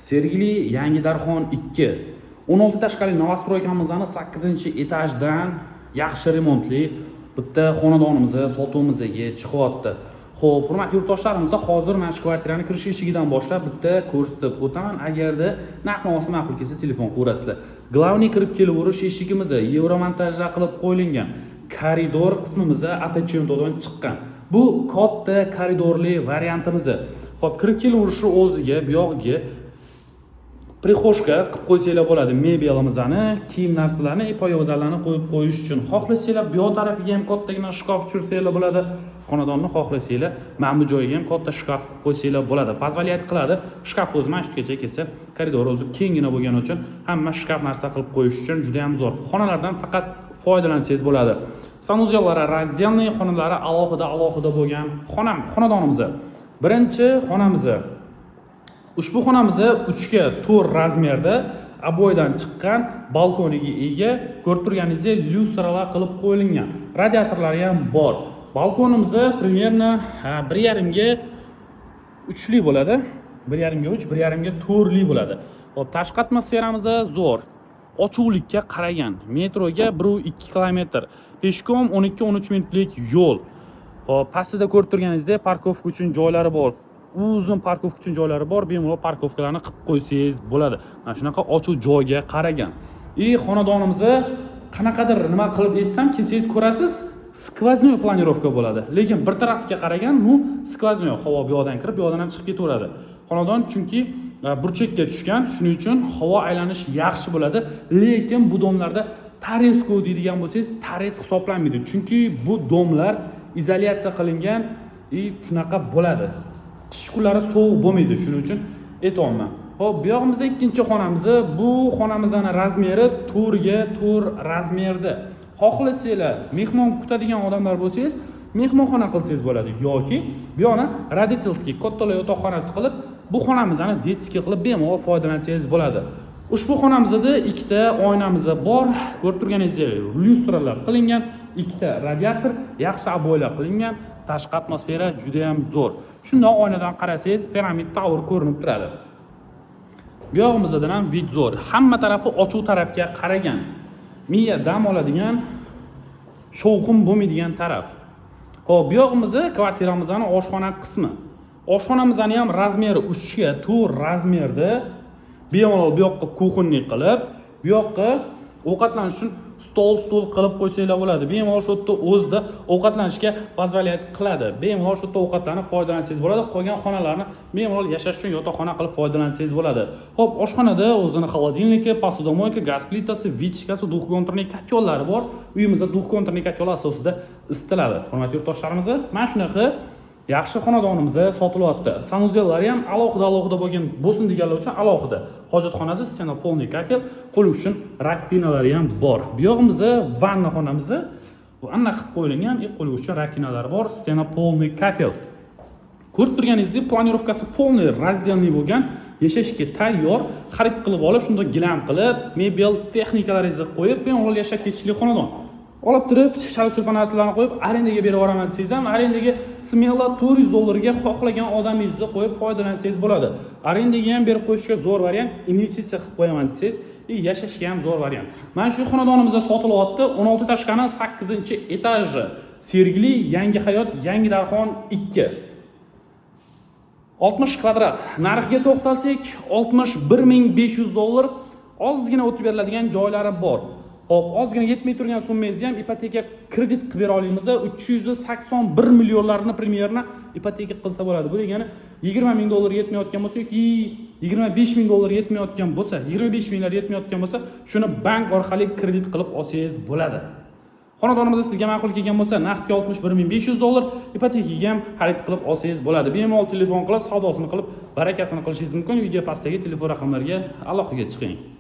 Sergeli Yangi Darxon 2 16 tashqari Novostroykamizning 8-etajdan yaxshi remontli bitta xonadonimizni sotuvimizga chiqyapti. Xo'p, hurmatli yurtdoshlarimiz, hozir mana shu kvartirani kirish eshigidan boshlab bitta ko'rsatib o'taman. Agarda narx-navosi ma'qul kelsa telefon qilasiz. Glavniy kirib kelaverish eshigimiz Euromontajda qilib qo'yilgan. Koridor qismimiz attachmentdan chiqqan. Bu katta koridorli variantimiz. Xo'p, kirib kelaverishi o'ziga bu yog'iga prixoshka qilib qo'ysanglar bo'ladi. Mebelimizni, kiyim narsalarni, poyabzallarni qo'yib qo'yish uchun. Xohlasanglar bu tarafiga ham kattagina shkaf tushirsangiz bo'ladi. Xonadonni xohlasanglar mana bu joyiga ham katta shkaf qo'ysanglar bo'ladi. Poзволяет qiladi. Shkaf o'zi mana shungacha kelsa, koridor o'zi kengina bo'lgani uchun hamma shkaf narsa qilib qo'yish uchun juda ham zo'r. Xonalardan faqat foydalansangiz bo'ladi. Sanuzyallari razdelniy, xonalari alohida bo'lgan xonadonimiz. Birinchi xonamiz. Ushbu xonamiz 3 ga 4 razmerda aboydan chiqqan, balkoniga ega, ko'rib turganingizdek lyustralar qilib qo'yilgan. Radiatorlari ham bor. Balkonimiz примерно 1,5 ga 3 li bo'ladi. 1,5 ga 3, 1,5 ga 4 li bo'ladi. Xo'p, tashqi atmosferamiz zo'r. Ochiqlikka qaragan. Metroga 1-2 kilometr. Peshkom 12-13 minutlik yo'l. Xo'p, pastida ko'rib turganingizdek parkovka uchun joylari bor. Uzun parkovka uchun joylari bor. Bemalol parkovkalarni qilib qo'ysangiz bo'ladi. Mana shunaqa ochiq joyga qaragan. Xonadonimiz qanaqadir nima qilib etsam, kelsangiz ko'rasiz, skvoznoy planirovka bo'ladi. Lekin bir tarafga qaragan, skvoznoy havo bu yoqdan kirib, bu yoqdan ham chiqib ketaveradi. Xonadon chunki burchakka tushgan, shuning uchun havo aylanishi yaxshi bo'ladi. Lekin bu domlarda taresko deydigan bo'lsangiz, tares hisoblanmaydi. Chunki bu domlar izolyatsiya qilingan, shunaqa bo'ladi. Qish kunlari sovuq bo'lmaydi, shuning uchun aytayapman. Xo'p, bu yog'imiz ikkinchi xonamiz. Bu xonamizning razmeri 4 ga 4 razmerda. Xohlasanglar, mehmon kutadigan odamlar bo'lsangiz, mehmonxona qilsangiz bo'ladi yoki bu yoqni родительский kattalar yotoqxonasi qilib, bu xonamizni детский qilib bemalol foydalansangiz bo'ladi. Ushbu xonamizda ikkita oynamiz bor. Ko'rib turganingizdek, lyustralar qilingan, ikkita radiator, yaxshi aboylar qilingan, tashqi atmosfera juda ham zo'r. Shundoq oynadan qarasangiz, piramid tower ko'rinib turadi. Bu yog'imizdan ham vid zo'r. Hamma tarafi ochiq tarafga qaragan. Miya dam oladigan, shovqin bo'lmaydigan taraf. Xo'p, bu yog'imiz kvartiramizning oshxona qismi. Oshxonamizning ham razmeri 3 ga 4 razmerda. Bemalol bu yoqqa kuxonlik qilib, bu yoqqa ovqatlanish uchun stol qilib qo'ysanglar bo'ladi. Bemalol shu yerda o'zida ovqatlanishga poзволяет qiladi. Bemalol shu yerda ovqatlanib foydalansangiz bo'ladi. Qolgan xonalarni bemalol yashash uchun yotoqxona qilib foydalansangiz bo'ladi. Xo'p, oshxonada o'zini холодильники, посудомойка, gaz plitasi, vichkasi, duxkontrni kotyollari bor. Uyimizda duxkontrni kotyol asosida isitiladi. Hurmatli yurtdoshlarimiz, mana shunaqa yaxshi xonadonimiz sotilyapti. Sanuzyallari ham alohida bo'lgan bo'lsin deganlar uchun alohida. Hojatxonasi, stena polniy kafel, qo'l uchun rakvinalari ham bor. Bu yog'imiz vanna xonamiz. Bu anna qilib qo'yilgan, qo'l uchun rakvinalari bor, stena polniy kafel. Ko'rib turganingizdek, planirovkasi polniy razdelniy bo'lgan, yashashga tayyor, xarid qilib olib, shunda gilam qilib, mebel texnikalaringizni qo'yib, bemalol yashab ketishli xonadon. Olib turib, chala-chulpa narsalarni qo'yib, arendaga berib yuboraman desangiz ham, arendaga smelo $400 ga xohlagan odamingizni qo'yib foydalansangiz bo'ladi. Arendaga ham berib qo'yishga zo'r variant, investitsiya qilib qo'yaman desangiz, yashashga ham zo'r variant. Mana shu xonadonimizda sotilyapti, 16 tashqani 8-etaji. Sergeli Yangi Hayot Yangi Darxon 2. 60 kvadrat. Narxiga to'xtalsak, $61,500 ozgina o'tib beriladigan joylari bor. Xo'p, ozgina yetmay turgan summangizni ham ipoteka kredit qilib bera olamiz. 381 millionlarni primyerni ipoteka qilsa bo'ladi. Bu degani $20,000 yetmayotgan bo'lsa yoki $25,000 yetmayotgan bo'lsa, 25 minglar yetmayotgan bo'lsa, shuni bank orqali kredit qilib olsangiz bo'ladi. Xonadonimiz sizga ma'qul kelgan bo'lsa, naqdga $61,500, ipotekaga ham xarid qilib olsangiz bo'ladi. Bemalol telefon qilib, savdosini qilib, barakasini qilishingiz mumkin. Video pastdagi telefon raqamlariga aloqaga chiqing.